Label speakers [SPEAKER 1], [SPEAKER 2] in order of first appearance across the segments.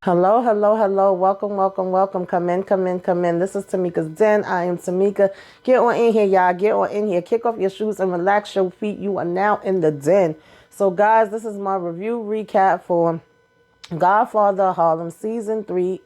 [SPEAKER 1] Hello, hello, hello. Welcome, welcome, welcome. Come in, come in, come in. This is Tamika's Den. I am Tamika. Get on in here, y'all. Get on in here. Kick off your shoes and relax your feet. You are now in the den. So, guys, this is my review recap for Godfather of Harlem Season 3,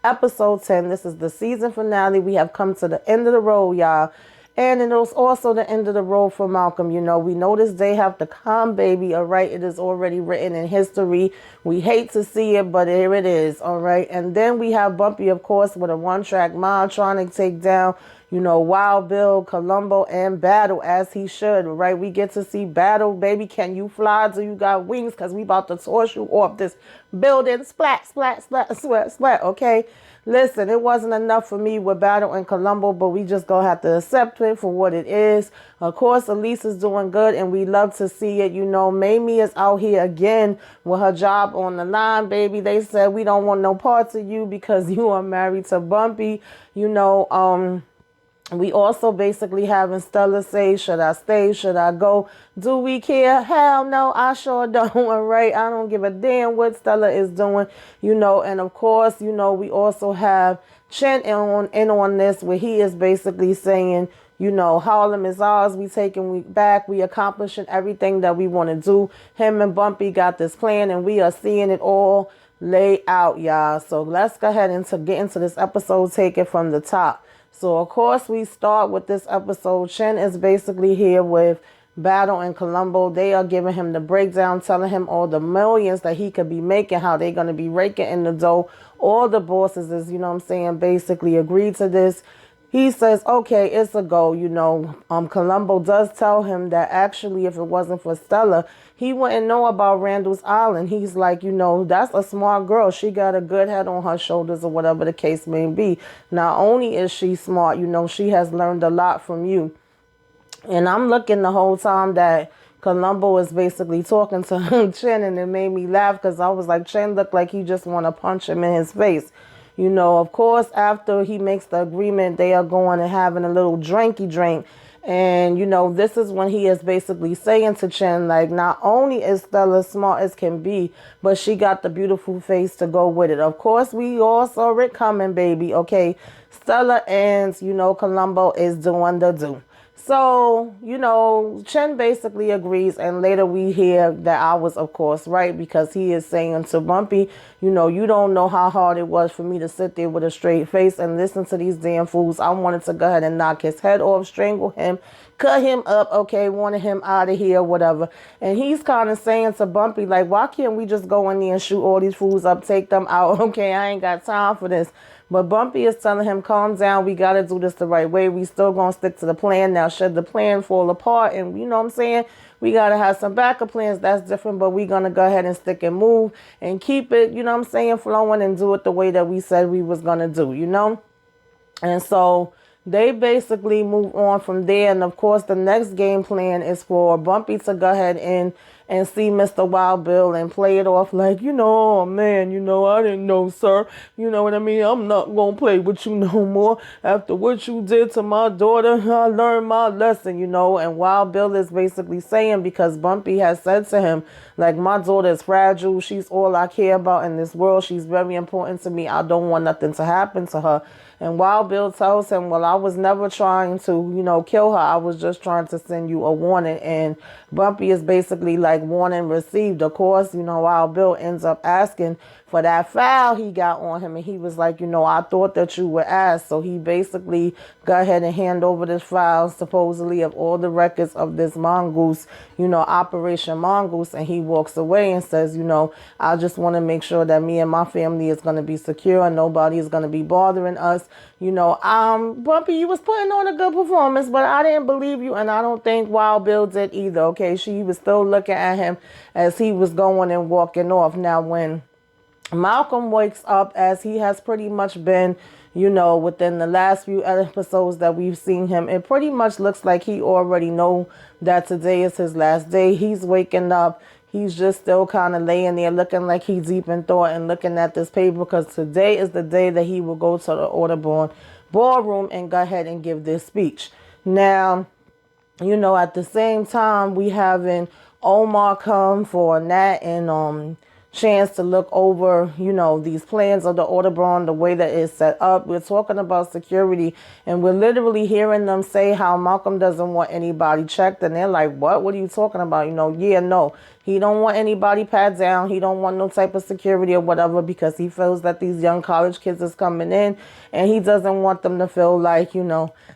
[SPEAKER 1] Episode 10. This is the season finale. We have come to the end of the road, y'all. And it was also the end of the road for Malcolm. You know, we noticed they have to come, baby. All right. It is already written in history. We hate to see it, but here it is. All right. And then we have Bumpy, of course, with a one-track mind trying to take down, Wild Bill, Columbo, and Battle as he should. Right. We get to see Battle, baby. Can you fly? Do you got wings? Because we about to toss you off this building. Splat, splat, splat, splat, splat. Okay. Listen, it wasn't enough for me with Battle and Columbo, but we just gonna have to accept it for what it is. Of course, Elise is doing good, and we love to see it. Mamie is out here again with her job on the line, baby. They said we don't want no parts of you because you are married to Bumpy. We also basically having Stella say, should I stay? Should I go? Do we care? Hell no, I sure don't. All right. I don't give a damn what Stella is doing, and of course, we also have Chen in on this where he is basically saying, Harlem is ours. We taking we back. We accomplishing everything that we want to do. Him and Bumpy got this plan and we are seeing it all lay out, y'all. So let's go ahead and get into this episode, take it from the top. So, of course, we start with this episode. Chen is basically here with Battle and Columbo. They are giving him the breakdown, telling him all the millions that he could be making, how they're going to be raking in the dough. All the bosses is, basically agreed to this. He says, okay, it's a go. Columbo does tell him that actually if it wasn't for Stella, he wouldn't know about Randall's Island. He's like, that's a smart girl. She got a good head on her shoulders or whatever the case may be. Not only is she smart, she has learned a lot from you. And I'm looking the whole time that Columbo is basically talking to Chen, and it made me laugh because I was like, Chen looked like he just want to punch him in his face. Of course, after he makes the agreement, they are going and having a little drinky drink. And, this is when he is basically saying to Chen, like, not only is Stella smart as can be, but she got the beautiful face to go with it. Of course, we all saw it coming, baby. Okay. Stella and, Columbo is doing the do. So, Chen basically agrees, and later we hear that I was, of course, right, because he is saying to Bumpy, you don't know how hard it was for me to sit there with a straight face and listen to these damn fools. I wanted to go ahead and knock his head off, strangle him, cut him up, okay, wanted him out of here, whatever. And he's kind of saying to Bumpy, like, why can't we just go in there and shoot all these fools up, take them out? Okay, I ain't got time for this. But Bumpy is telling him, calm down. We got to do this the right way. We still going to stick to the plan. Now, should the plan fall apart and, you know what I'm saying, we got to have some backup plans. That's different. But we're going to go ahead and stick and move and keep it, flowing and do it the way that we said we was going to do. And so they basically move on from there. And, of course, the next game plan is for Bumpy to go ahead and see Mr. Wild Bill and play it off like, oh, man, I didn't know, sir. You know what I mean? I'm not going to play with you no more. After what you did to my daughter, I learned my lesson, And Wild Bill is basically saying, because Bumpy has said to him, like, my daughter is fragile. She's all I care about in this world. She's very important to me. I don't want nothing to happen to her. And Wild Bill tells him, well, I was never trying to, kill her. I was just trying to send you a warning. And Bumpy is basically like warning received. Of course, Wild Bill ends up asking for that file he got on him. And he was like, I thought that you would ask. So he basically go ahead and hand over this file, supposedly, of all the records of this mongoose, Operation Mongoose. And he walks away and says, I just want to make sure that me and my family is going to be secure and nobody is going to be bothering us. Bumpy, you was putting on a good performance, but I didn't believe you. And I don't think Wild Bill did either. Okay. She was still looking at him as he was going and walking off. Now, when Malcolm wakes up, as he has pretty much been, within the last few episodes that we've seen him, it pretty much looks like he already know that today is his last day. He's waking up. He's just still kind of laying there looking like he's deep in thought and looking at this paper because today is the day that he will go to the Audubon ballroom and go ahead and give this speech. Now, at the same time, we having Omar come for Nat and chance to look over, these plans of the Audubon, the way that it's set up. We're talking about security, and we're literally hearing them say how Malcolm doesn't want anybody checked, and they're like, what are you talking about? Yeah, no, he don't want anybody pat down. He don't want no type of security or whatever, because he feels that these young college kids is coming in, and he doesn't want them to feel like,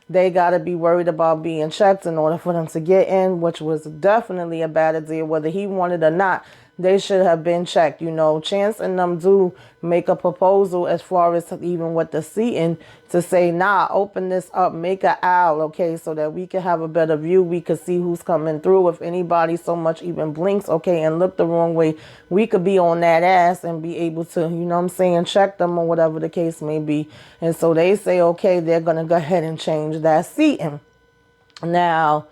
[SPEAKER 1] they got to be worried about being checked in order for them to get in, which was definitely a bad idea, whether he wanted or not. They should have been checked. Chance and them do make a proposal as far as even with the seating to say, nah, open this up, make an aisle, okay, so that we can have a better view. We could see who's coming through. If anybody so much even blinks, okay, and look the wrong way, we could be on that ass and be able to, check them or whatever the case may be. And so they say, okay, they're going to go ahead and change that seating. Now,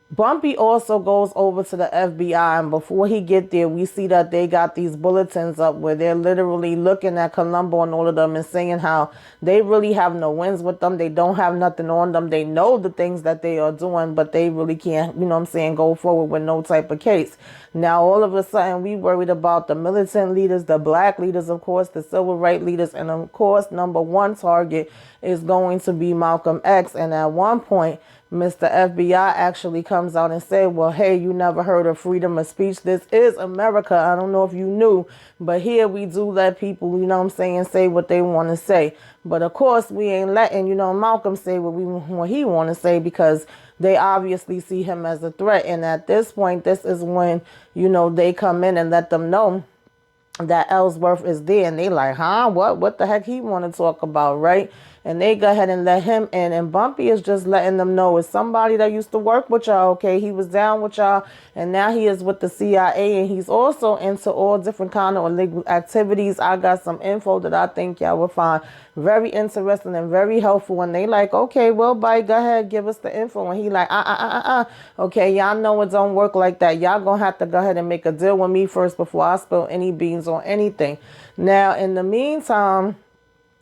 [SPEAKER 1] Bumpy also goes over to the FBI, and before he get there, we see that they got these bulletins up where they're literally looking at Columbo and all of them and saying how they really have no wins with them. They don't have nothing on them. They know the things that they are doing, but they really can't, go forward with no type of case. Now, all of a sudden, we worried about the militant leaders, the black leaders, of course, the civil rights leaders, and of course, number one target is going to be Malcolm X. And at one point, Mr. FBI actually comes out and said, well, hey, you never heard of freedom of speech. This is America. I don't know if you knew, but here we do let people, say what they want to say. But of course, we ain't letting, Malcolm say what he want to say, because they obviously see him as a threat. And at this point, this is when, they come in and let them know that Ellsworth is there. And they like, huh? What the heck he want to talk about, right? And they go ahead and let him in. And Bumpy is just letting them know it's somebody that used to work with y'all, okay? He was down with y'all, and now he is with the CIA. And he's also into all different kind of illegal activities. I got some info that I think y'all will find very interesting and very helpful. And they like, okay, well, bye, go ahead, give us the info. And he like, okay, y'all know it don't work like that. Y'all gonna have to go ahead and make a deal with me first before I spill any beans on anything. Now, in the meantime,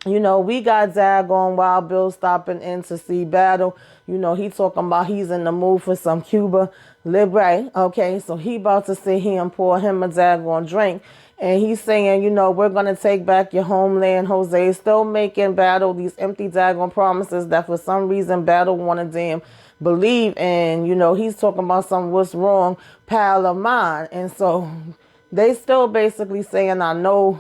[SPEAKER 1] we got Daggone Wild Bill stopping in to see Battle. He talking about he's in the mood for some Cuba Libre. Okay, so he about to sit here and pour him a daggone drink. And he's saying, we're going to take back your homeland. Jose is still making Battle these empty daggone promises that for some reason Battle want to damn believe. And, he's talking about some what's wrong pal of mine. And so they still basically saying, I know,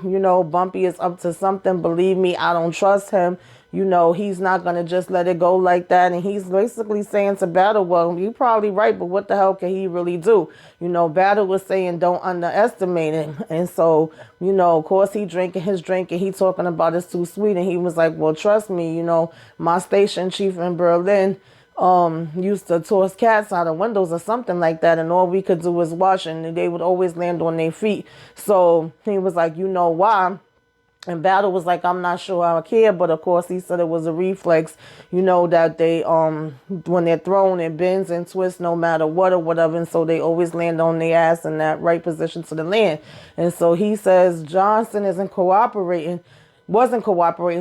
[SPEAKER 1] Bumpy is up to something. Believe me, I don't trust him. He's not going to just let it go like that. And he's basically saying to Battle, well, you're probably right, but what the hell can he really do? Battle was saying don't underestimate it. And so, of course, he drinking his drink and he talking about it's too sweet. And he was like, well, trust me, my station chief in Berlin used to toss cats out of windows or something like that, and all we could do was watch, and they would always land on their feet. So he was like, why? And Battle was like, I'm not sure I care, but of course he said it was a reflex, that they when they're thrown, it bends and twists no matter what or whatever, and so they always land on their ass in that right position to the land. And so he says Johnson wasn't cooperating,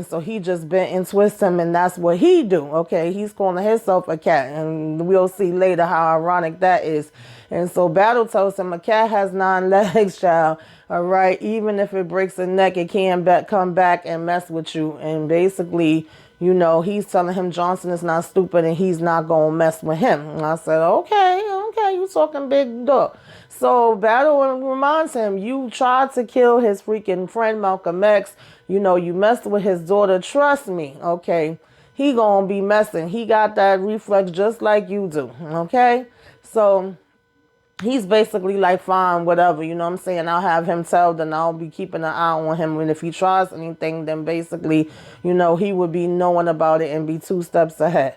[SPEAKER 1] so he just bent and twist him, and that's what he do. Okay, he's calling himself a cat, and we'll see later how ironic that is. And so Battle tells him a cat has 9 legs, child. All right, even if it breaks a neck, it can come back and mess with you. And basically, he's telling him Johnson is not stupid and he's not gonna mess with him. And I said, okay, you talking big dog. So Battle reminds him, you tried to kill his freaking friend Malcolm X. You messed with his daughter. Trust me, okay? He gonna be messing. He got that reflex just like you do, okay? So he's basically like, fine, whatever, I'll have him tell, then I'll be keeping an eye on him. And if he tries anything, then basically, he would be knowing about it and be 2 steps ahead.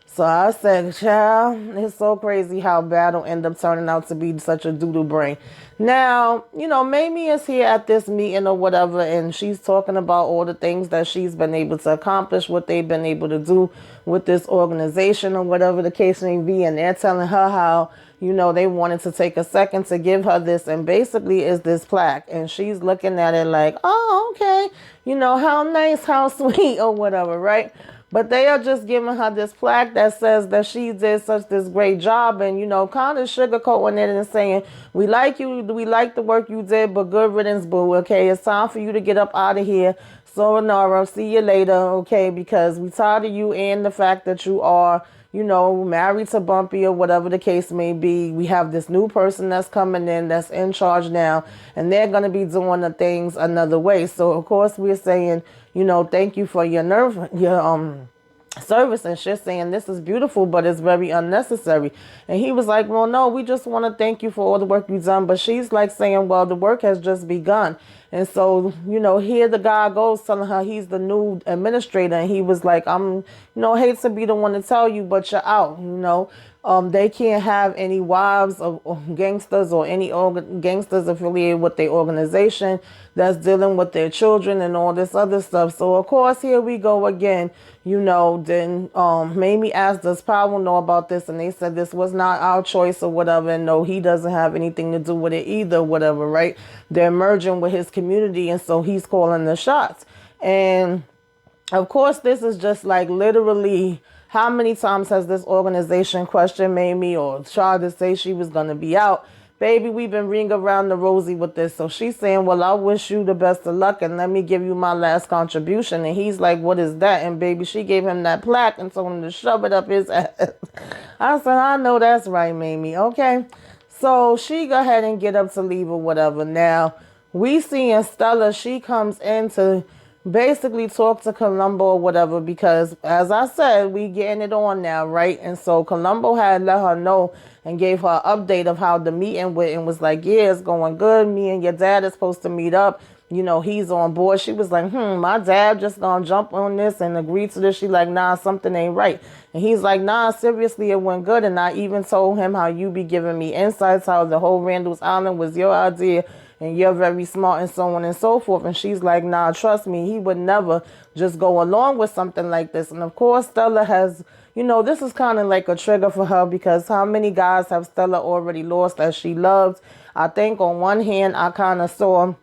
[SPEAKER 1] So I said, child, it's so crazy how Battle ended up turning out to be such a doodle brain. Now, Mamie is here at this meeting or whatever, and she's talking about all the things that she's been able to accomplish, what they've been able to do with this organization or whatever the case may be. And they're telling her how, they wanted to take a second to give her this, and basically is this plaque. And she's looking at it like, oh, okay, how nice, how sweet or whatever, right? But they are just giving her this plaque that says that she did such this great job, and kind of sugarcoating it and saying, we like you, we like the work you did, but good riddance, boo. Okay, it's time for you to get up out of here. Sayonara, see you later. Okay, because we tired of you and the fact that you are married to Bumpy or whatever the case may be. We have this new person that's coming in that's in charge now, and they're going to be doing the things another way. So, of course, we're saying, thank you for your service and shit, saying this is beautiful, but it's very unnecessary. And he was like, well, no, we just want to thank you for all the work you've done. But she's like saying, well, the work has just begun. And so, here the guy goes telling her he's the new administrator. And he was like, hate to be the one to tell you, but you're out. They can't have any wives of gangsters or any gangsters affiliated with their organization that's dealing with their children and all this other stuff. So, of course, here we go again. Then Mamie asked, does Powell know about this? And they said this was not our choice or whatever. And no, he doesn't have anything to do with it either, whatever, right? They're merging with his community, and so he's calling the shots. And, of course, this is just like literally... How many times has this organization questioned Mamie or tried to say she was going to be out? Baby, we've been ringing around the rosy with this. So she's saying, well, I wish you the best of luck and let me give you my last contribution. And he's like, what is that? And baby, she gave him that plaque and told him to shove it up his ass. I said, I know that's right, Mamie. Okay. So she go ahead and get up to leave or whatever. Now, we see in Stella, she comes in to basically talk to Columbo or whatever, because as I said, we getting it on now, right? And so Columbo had let her know and gave her an update of how the meeting went and was like, yeah, it's going good. Me and your dad is supposed to meet up. He's on board. She was like, my dad just gonna jump on this and agree to this. She like, nah, something ain't right. And he's like, nah, seriously, it went good. And I even told him how you be giving me insights, how the whole Randall's Island was your idea and you're very smart and so on and so forth. And she's like, nah, trust me, he would never just go along with something like this. And of course, Stella has, this is kind of like a trigger for her, because how many guys have Stella already lost that she loved? I think on one hand, I kind of saw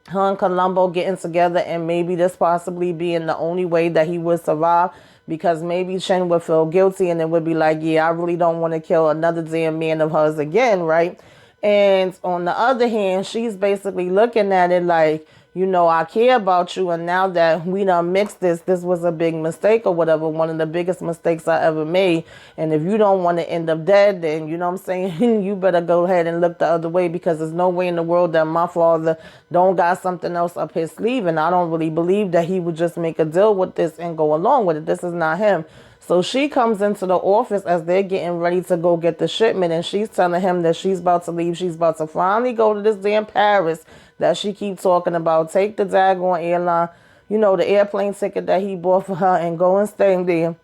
[SPEAKER 1] her and Columbo getting together and maybe this possibly being the only way that he would survive, because maybe Chen would feel guilty and it would be like, yeah, I really don't want to kill another damn man of hers again, right? And on the other hand, she's basically looking at it like, I care about you. And now that we done mixed this was a big mistake or whatever. One of the biggest mistakes I ever made. And if you don't want to end up dead, then, you know what I'm saying? You better go ahead and look the other way, because there's no way in the world that my father don't got something else up his sleeve. And I don't really believe that he would just make a deal with this and go along with it. This is not him. So she comes into the office as they're getting ready to go get the shipment, and she's telling him that she's about to leave. She's about to finally go to this damn Paris that she keeps talking about. Take the daggone airline, the airplane ticket that he bought for her, and go and stay there.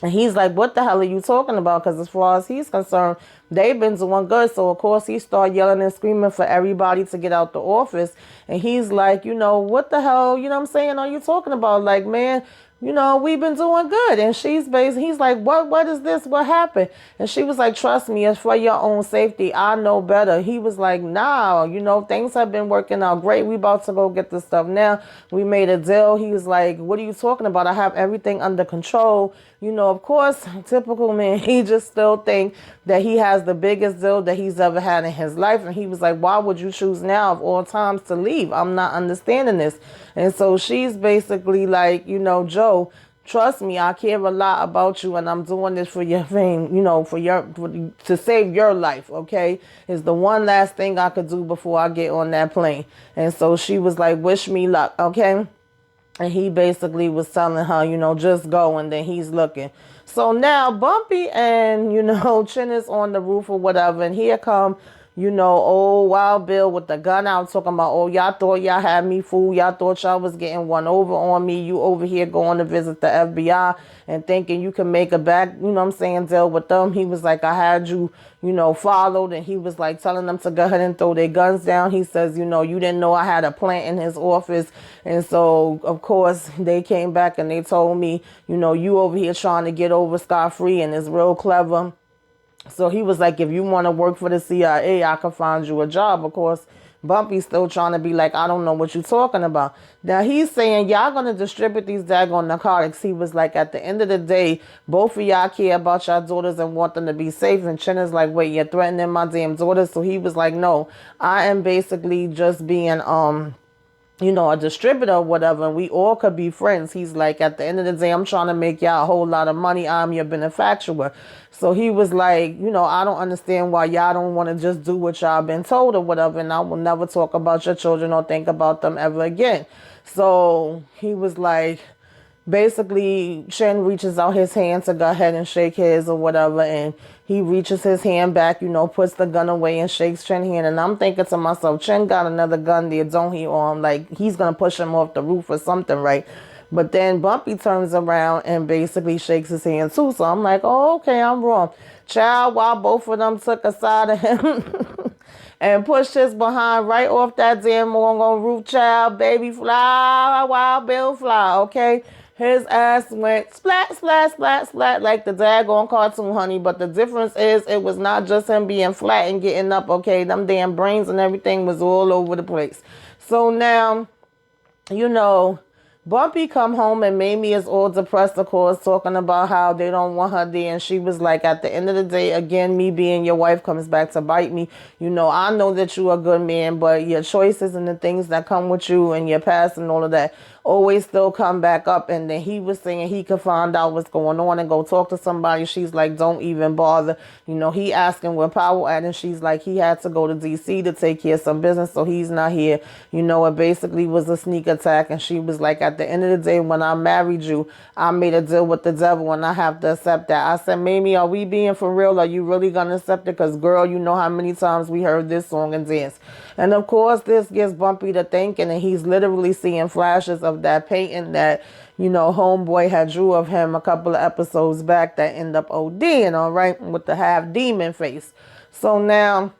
[SPEAKER 1] And he's like, what the hell are you talking about? Because as far as he's concerned, they've been doing good. So, of course, he started yelling and screaming for everybody to get out the office. And he's like, what the hell, are you talking about? Like, man, we've been doing good. And he's like, what is this? What happened? And she was like, trust me, it's for your own safety. I know better. He was like, nah, things have been working out great. We about to go get this stuff now. We made a deal. He was like, what are you talking about? I have everything under control. Of course, typical man, he just still think that he has the biggest deal that he's ever had in his life. And he was like, why would you choose now of all times to leave? I'm not understanding this. And so she's basically like, Joe, trust me, I care a lot about you, and I'm doing this for your fame, to save your life, okay? Is the one last thing I could do before I get on that plane. And so she was like, wish me luck, okay? And he basically was telling her, just go, and then he's looking. So now Bumpy and, Chin is on the roof or whatever, and here come, old Wild Bill with the gun out talking about, oh, y'all thought y'all had me fooled. Y'all thought y'all was getting one over on me. You over here going to visit the FBI and thinking you can make a back, deal with them. He was like, I had you, followed. And he was like telling them to go ahead and throw their guns down. He says, you didn't know I had a plant in his office. And so, of course, they came back and they told me, you over here trying to get over scot-free, and it's real clever. So he was like, if you want to work for the CIA, I can find you a job. Of course, Bumpy's still trying to be like, I don't know what you're talking about. Now he's saying, y'all gonna distribute these daggone narcotics. He was like, at the end of the day, both of y'all care about y'all daughters and want them to be safe. And Chin is like, wait, you're threatening my damn daughters? So he was like, no, I am basically just being a distributor or whatever, and we all could be friends. He's like, at the end of the day, I'm trying to make y'all a whole lot of money. I'm your benefactor. So he was like, I don't understand why y'all don't want to just do what y'all been told or whatever, and I will never talk about your children or think about them ever again. So he was like, basically, Chen reaches out his hand to go ahead and shake his or whatever, and he reaches his hand back, puts the gun away and shakes Chen's hand. And I'm thinking to myself, Chen got another gun there, don't he? Or I'm like, he's going to push him off the roof or something, right? But then Bumpy turns around and basically shakes his hand too. So I'm like, oh, okay, I'm wrong. Child, while both of them took a side of him and pushed his behind right off that damn roof, child, baby fly, wild Bill fly, okay? His ass went splat, splat, splat, splat like the daggone cartoon, honey. But the difference is it was not just him being flat and getting up, okay? Them damn brains and everything was all over the place. So now, Bumpy come home and Mamie is all depressed, of course, talking about how they don't want her there. And she was like, at the end of the day, again, me being your wife comes back to bite me. I know that you are a good man, but your choices and the things that come with you and your past and all of that always still come back up. And then he was saying he could find out what's going on and go talk to somebody. She's like, don't even bother. He asking where Powell at, and she's like, he had to go to DC to take care of some business, so he's not here. It basically was a sneak attack. And she was like, at the end of the day, when I married you, I made a deal with the devil, and I have to accept that. I said, Mamie, are we being for real? Are you really gonna accept it? Because girl, you know how many times we heard this song and dance. And of course, this gets Bumpy to thinking, and he's literally seeing flashes of that painting that, homeboy had drew of him a couple of episodes back that end up ODing, all right, with the half demon face. So now,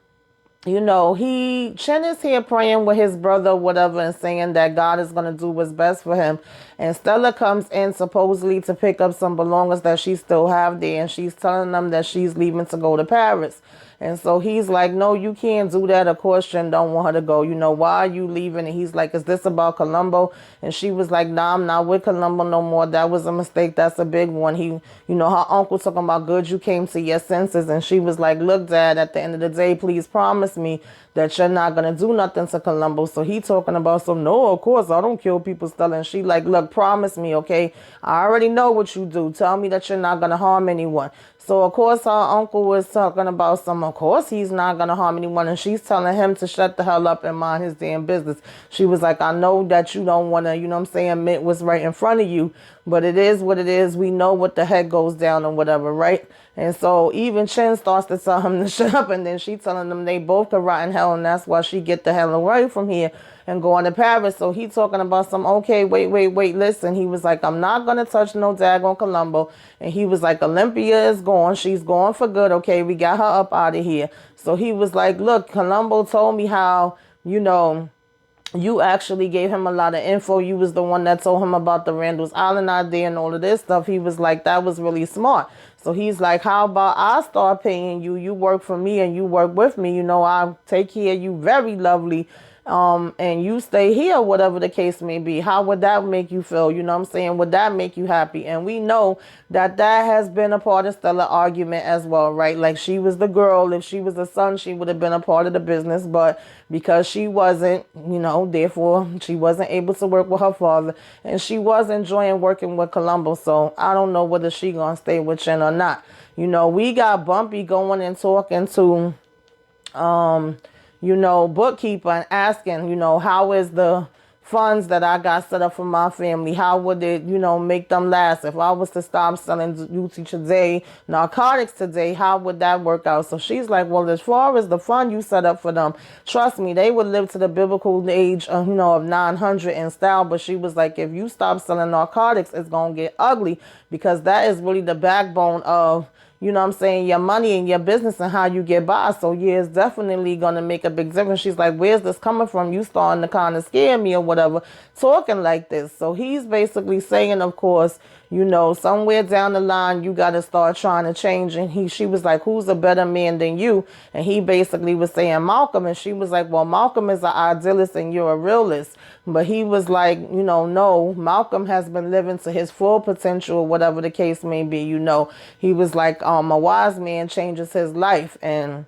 [SPEAKER 1] Chen is here praying with his brother, whatever, and saying that God is going to do what's best for him. And Stella comes in supposedly to pick up some belongings that she still have there. And she's telling them that she's leaving to go to Paris. And so he's like, no, you can't do that. Of course, Chen don't want her to go. Why are you leaving? And he's like, is this about Columbo? And she was like, nah, I'm not with Columbo no more. That was a mistake. That's a big one. Her uncle talking about good you came to your senses. And she was like, look, Dad, at the end of the day, please promise me that you're not going to do nothing to Columbo. So he talking about some, no, of course, I don't kill people, Stella. And she like, look, promise me, okay? I already know what you do. Tell me that you're not going to harm anyone. So, of course, her uncle was talking about of course, he's not going to harm anyone. And she's telling him to shut the hell up and mind his damn business. She was like, I know that you don't want to, admit what's right in front of you. But it is what it is. We know what the heck goes down and whatever, right? And so even Chen starts to tell him to shut up. And then she telling them they both could rot in hell. And that's why she get the hell away from here and go on to Paris. So he talking about okay, wait, listen. He was like, I'm not going to touch no daggone Columbo. And he was like, Olympia is gone. She's gone for good. Okay, we got her up out of here. So he was like, look, Columbo told me how, you actually gave him a lot of info. You was the one that told him about the Randall's Island idea and all of this stuff. He was like, that was really smart. So he's like, how about I start paying you? You work for me and you work with me. I take care of you very lovely. And you stay here, whatever the case may be. How would that make you feel? You know what I'm saying? Would that make you happy? And we know that has been a part of Stella's argument as well, right? Like she was the girl. If she was the son, she would have been a part of the business. But because she wasn't, therefore she wasn't able to work with her father. And she was enjoying working with Columbo. So I don't know whether she gonna stay with Chen or not. We got Bumpy going and talking to, bookkeeper and asking, how is the funds that I got set up for my family? How would it, make them last? If I was to stop selling duty today, narcotics today, how would that work out? So she's like, well, as far as the fund you set up for them, trust me, they would live to the biblical age of, of 900 in style. But she was like, if you stop selling narcotics, it's going to get ugly, because that is really the backbone of, your money and your business and how you get by. So yeah, it's definitely going to make a big difference. She's like, where's this coming from? You starting to kind of scare me or whatever, talking like this. So he's basically saying, of course, you know, somewhere down the line, you got to start trying to change. And she was like, who's a better man than you? And he basically was saying Malcolm. And she was like, well, Malcolm is an idealist and you're a realist. But he was like, you know, no, Malcolm has been living to his full potential, whatever the case may be. You know, he was like, a wise man changes his life. And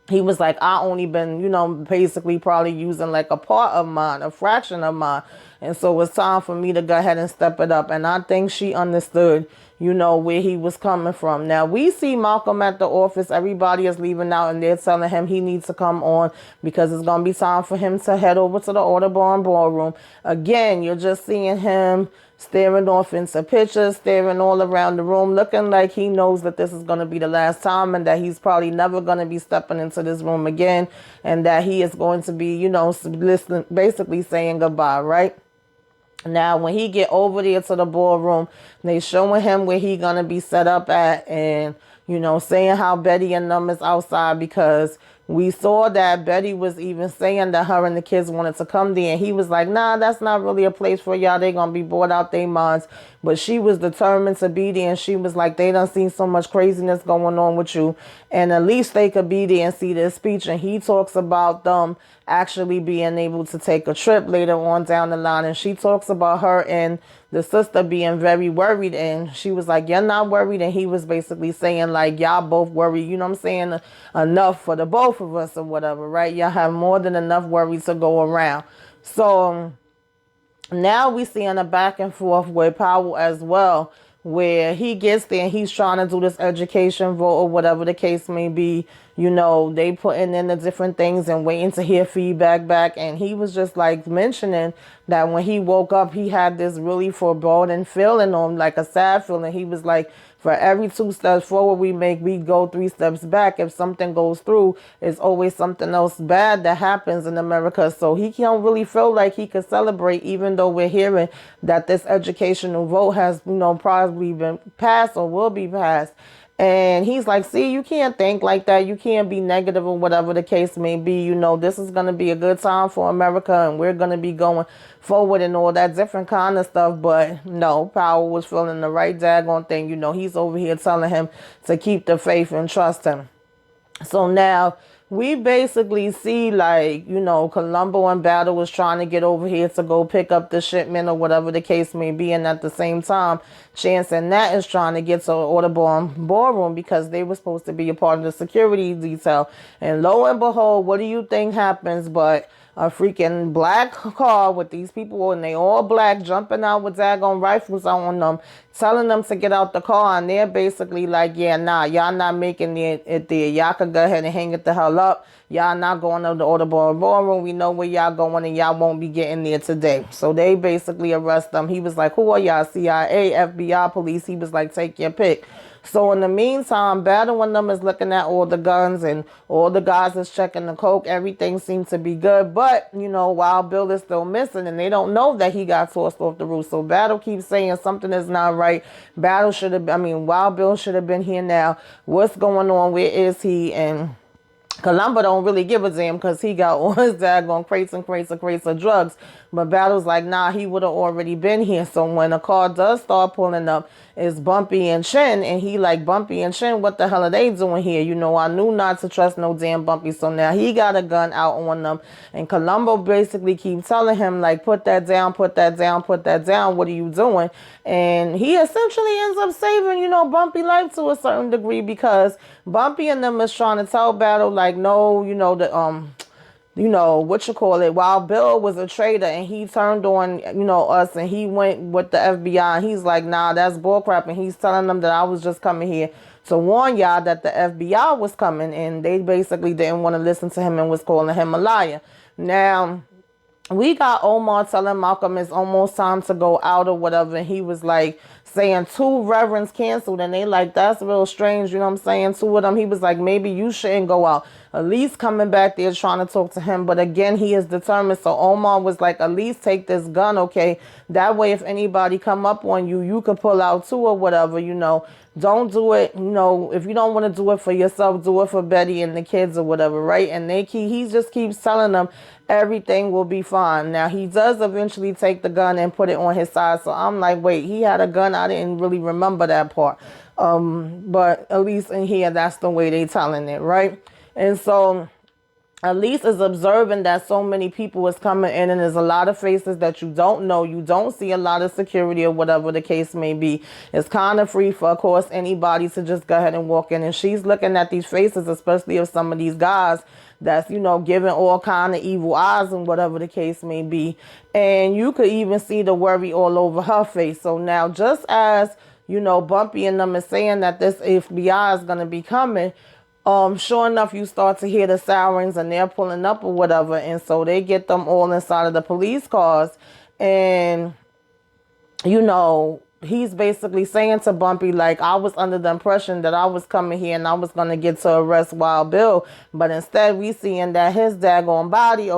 [SPEAKER 1] he was like, I only been, you know, basically probably using like a part of mine, a fraction of mine. And so it's time for me to go ahead and step it up. And I think she understood, you know, where he was coming from. Now, we see Malcolm at the office. Everybody is leaving out and they're telling him he needs to come on because it's going to be time for him to head over to the Audubon Ballroom. Again, you're just seeing him staring off into pictures, staring all around the room, looking like he knows that this is going to be the last time and that he's probably never going to be stepping into this room again and that he is going to be, you know, listening, basically saying goodbye, right? Now, when he get over there to the ballroom, they showing him where he going to be set up at and, you know, saying how Betty and them is outside because we saw that Betty was even saying that her and the kids wanted to come there. And he was like, nah, that's not really a place for y'all. They going to be bored out their minds. But she was determined to be there. And she was like, they done seen so much craziness going on with you. And at least they could be there and see this speech. And he talks about them actually being able to take a trip later on down the line. And she talks about her and the sister being very worried. And she was like, you're not worried. And he was basically saying like, y'all both worried, you know what I'm saying? Enough for the both of us or whatever, right? Y'all have more than enough worries to go around. So now we see in a back and forth with Powell as well, where he gets there and he's trying to do this education vote or whatever the case may be. You know, they putting in the different things and waiting to hear feedback back. And he was just like mentioning that when he woke up, he had this really foreboding feeling on like a sad feeling. He was like, for every 2 steps forward we make, we go 3 steps back. If something goes through, it's always something else bad that happens in America. So he don't really feel like he could celebrate, even though we're hearing that this educational vote has, you know, probably been passed or will be passed. And he's like, see, you can't think like that. You can't be negative or whatever the case may be. You know, this is going to be a good time for America and we're going to be going forward and all that different kind of stuff. But no, Powell was feeling the right daggone thing. You know, he's over here telling him to keep the faith and trust him. So now we basically see like, you know, Columbo and Battle was trying to get over here to go pick up the shipment or whatever the case may be. And at the same time, Chance and Nat is trying to get to the Audubon Ballroom because they were supposed to be a part of the security detail. And lo and behold, what do you think happens but a freaking black car with these people and they all black jumping out with daggone rifles on them, telling them to get out the car. And they're basically like, yeah, nah, y'all not making it there. Y'all could go ahead and hang it the hell up. Y'all not going to the Audubon Ballroom. We know where y'all going and y'all won't be getting there today. So they basically arrest them. He was like, who are y'all? CIA, FBI, police? He was like, take your pick. So in the meantime, Battle and them is looking at all the guns and all the guys is checking the coke. Everything seems to be good. But, you know, Wild Bill is still missing and they don't know that he got tossed off the roof. So Battle keeps saying something is not right. Wild Bill should have been here now. What's going on? Where is he? And Columbo don't really give a damn because he got all his daggone crates and crates and crates of drugs. But Battle's like, nah, he would have already been here. So when a car does start pulling up, it's Bumpy and Chin. And he like, Bumpy and Chin, what the hell are they doing here? You know, I knew not to trust no damn Bumpy. So now he got a gun out on them. And Columbo basically keeps telling him, like, put that down, put that down, put that down. What are you doing? And he essentially ends up saving, you know, Bumpy life to a certain degree because Bumpy and them is trying to tell Battle, like, no, you know, Wild Bill was a traitor and he turned on, you know, us and he went with the FBI and he's like, nah, that's bullcrap. And he's telling them that I was just coming here to warn y'all that the FBI was coming and they basically didn't want to listen to him and was calling him a liar. Now, we got Omar telling Malcolm it's almost time to go out or whatever. And he was like saying 2 reverends canceled. And they like, that's real strange. You know what I'm saying? 2 of them. He was like, maybe you shouldn't go out. At least coming back there trying to talk to him. But again, he is determined. So Omar was like, at least take this gun, okay? That way, if anybody come up on you, you can pull out too or whatever, you know. Don't do it, you know, if you don't want to do it for yourself, do it for Betty and the kids or whatever, right? And he just keeps telling them everything will be fine. Now, he does eventually take the gun and put it on his side. So I'm like, wait, he had a gun? I didn't really remember that part. But at least in here, that's the way they telling it, right? And so Elise is observing that so many people is coming in, and there's a lot of faces that you don't know. You don't see a lot of security or whatever the case may be. It's kind of free for, of course, anybody to just go ahead and walk in. And she's looking at these faces, especially of some of these guys that's, giving all kind of evil eyes and whatever the case may be. And you could even see the worry all over her face. So now, just as, Bumpy and them is saying that this FBI is going to be coming, sure enough, you start to hear the sirens and they're pulling up or whatever. And so they get them all inside of the police cars. And, he's basically saying to Bumpy, like, I was under the impression that I was coming here and I was going to get to arrest Wild Bill. But instead, we seeing that his daggone body,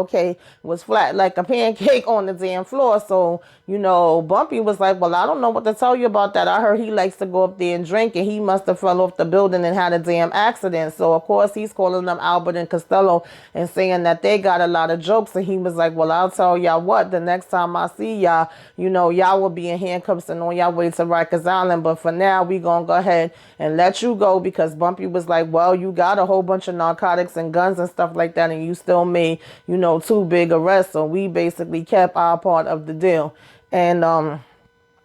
[SPEAKER 1] was flat like a pancake on the damn floor. So, Bumpy was like, well, I don't know what to tell you about that. I heard he likes to go up there and drink, and he must have fell off the building and had a damn accident. So, of course, he's calling them Albert and Costello and saying that they got a lot of jokes. And he was like, well, I'll tell y'all what, the next time I see y'all, y'all will be in handcuffs and on y'all way to Rikers Island. But for now, we gonna go ahead and let you go, because Bumpy was like, well, you got a whole bunch of narcotics and guns and stuff like that, and you still made, 2 big arrests. So we basically kept our part of the deal. And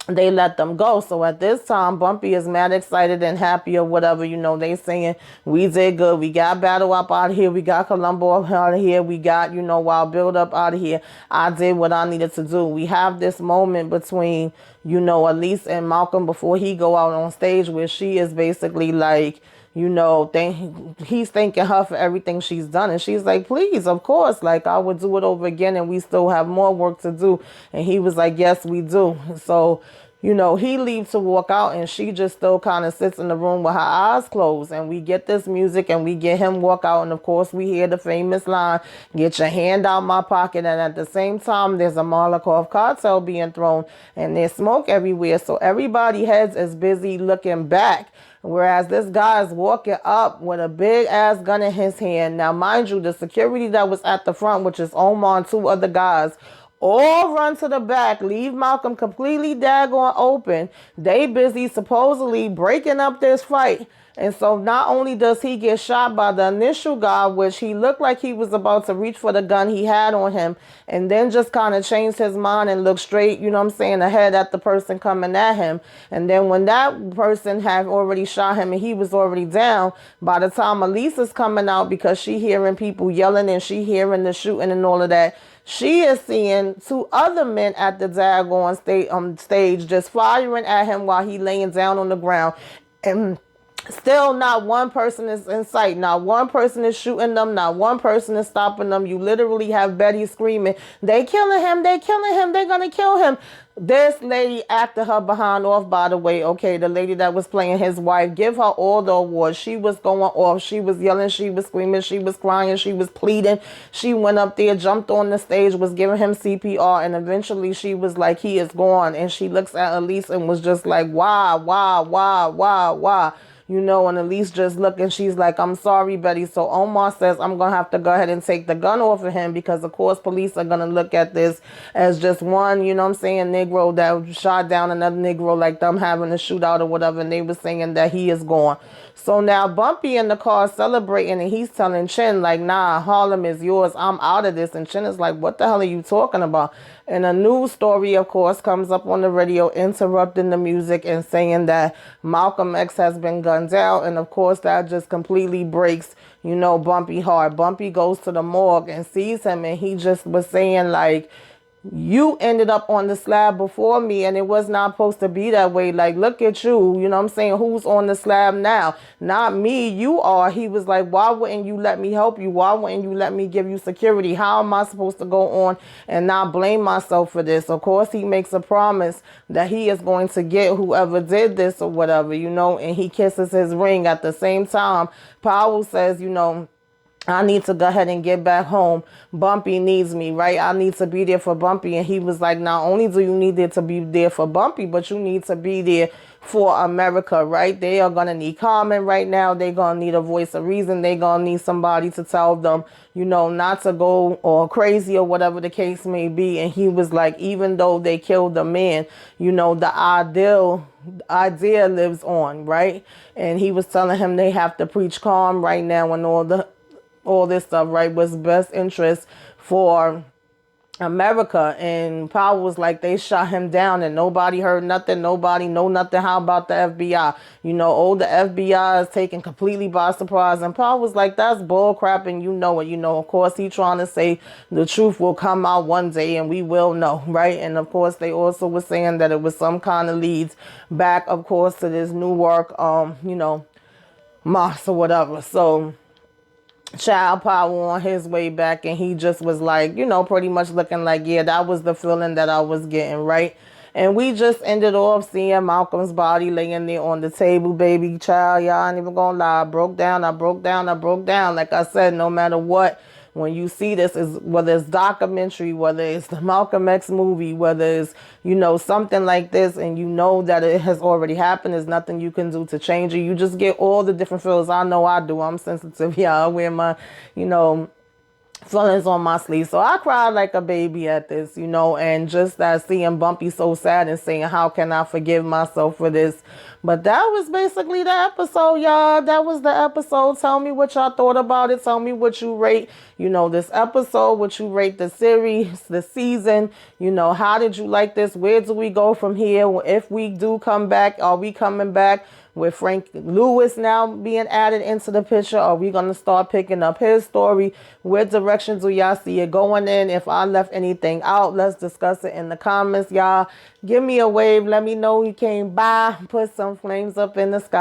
[SPEAKER 1] they let them go. So at this time, Bumpy is mad excited and happy or whatever. They saying, we did good. We got Battle up out of here. We got Columbo up out of here. We got, Wild Build up out of here. I did what I needed to do. We have this moment between, Elise and Malcolm before he go out on stage, where she is basically like, he's thanking her for everything she's done. And she's like, please, of course, like, I would do it over again, and we still have more work to do. And he was like, yes, we do. So, he leaves to walk out, and she just still kind of sits in the room with her eyes closed. And we get this music, and we get him walk out. And of course, we hear the famous line, get your hand out my pocket. And at the same time, there's a Molotov cartel being thrown, and there's smoke everywhere. So everybody heads is busy looking back, whereas this guy is walking up with a big ass gun in his hand. Now, mind you, the security that was at the front, which is Omar and 2 other guys, all run to the back, leave Malcolm completely daggone open. They busy supposedly breaking up this fight. And so not only does he get shot by the initial guy, which he looked like he was about to reach for the gun he had on him, and then just kind of changed his mind and looked straight, ahead at the person coming at him. And then when that person had already shot him and he was already down, by the time Elise is coming out, because she hearing people yelling and she hearing the shooting and all of that, she is seeing 2 other men at the daggone stage just firing at him while he laying down on the ground. And still not one person is in sight. Not one person is shooting them. Not one person is stopping them. You literally have Betty screaming, they killing him. They killing him. They're going to kill him. This lady acted her behind off, by the way. The lady that was playing his wife, give her all the awards. She was going off. She was yelling. She was screaming. She was crying. She was pleading. She went up there, jumped on the stage, was giving him CPR. And eventually she was like, he is gone. And she looks at Elise and was just like, why? And Elise just looking, she's like, I'm sorry, Betty. So Omar says, I'm going to have to go ahead and take the gun off of him, because, of course, police are going to look at this as just one, Negro that shot down another Negro, like them having a shootout or whatever. And they were saying that he is gone. So now Bumpy in the car celebrating, and he's telling Chin, like, nah, Harlem is yours. I'm out of this. And Chin is like, what the hell are you talking about? And a news story, of course, comes up on the radio, interrupting the music and saying that Malcolm X has been gunned down. And, of course, that just completely breaks, Bumpy heart. Bumpy goes to the morgue and sees him, and he just was saying, like, you ended up on the slab before me, and it was not supposed to be that way. Like, look at you, who's on the slab now? Not me, you are. He was like, why wouldn't you let me help you? Why wouldn't you let me give you security? How am I supposed to go on and not blame myself for this? Of course, he makes a promise that he is going to get whoever did this or whatever, and he kisses his ring. At the same time, Powell says, I need to go ahead and get back home. Bumpy needs me, right? I need to be there for Bumpy. And he was like, not only do you need to be there for Bumpy, but you need to be there for America, right? They are going to need Carmen right now. They're going to need a voice of reason. They're going to need somebody to tell them, not to go or crazy or whatever the case may be. And he was like, even though they killed the man, the idea lives on, right? And he was telling him they have to preach calm right now and all this stuff, right, was best interest for America. And Powell was like, they shot him down and nobody heard nothing. Nobody know nothing. How about the FBI? The FBI is taken completely by surprise. And Powell was like, that's bull crap and you know it. Of course, he trying to say the truth will come out one day and we will know, right? And of course, they also were saying that it was some kind of leads back, of course, to this Newark, mosque or whatever. So Child Power on his way back, and he just was like, pretty much looking like, yeah, that was the feeling that I was getting, right? And we just ended off seeing Malcolm's body laying there on the table, baby. Child, y'all ain't even gonna lie. I broke down. Like I said, no matter what, when you see this, is whether it's documentary, whether it's the Malcolm X movie, whether it's, something like this, and that it has already happened, there's nothing you can do to change it. You just get all the different feels. I know I do. I'm sensitive. Yeah, I wear my, feelings on my sleeve. So I cried like a baby at this, and just that seeing Bumpy so sad and saying, how can I forgive myself for this? But that was basically the episode, y'all. That was the episode. Tell me what y'all thought about it. Tell me what you rate, this episode, what you rate the series, the season. How did you like this? Where do we go from here? If we do come back, are we coming back with Frank Lewis now being added into the picture? Are we going to start picking up his story? What direction do y'all see it going in? If I left anything out, let's discuss it in the comments, y'all. Give me a wave. Let me know you came by. Put some flames up in the sky.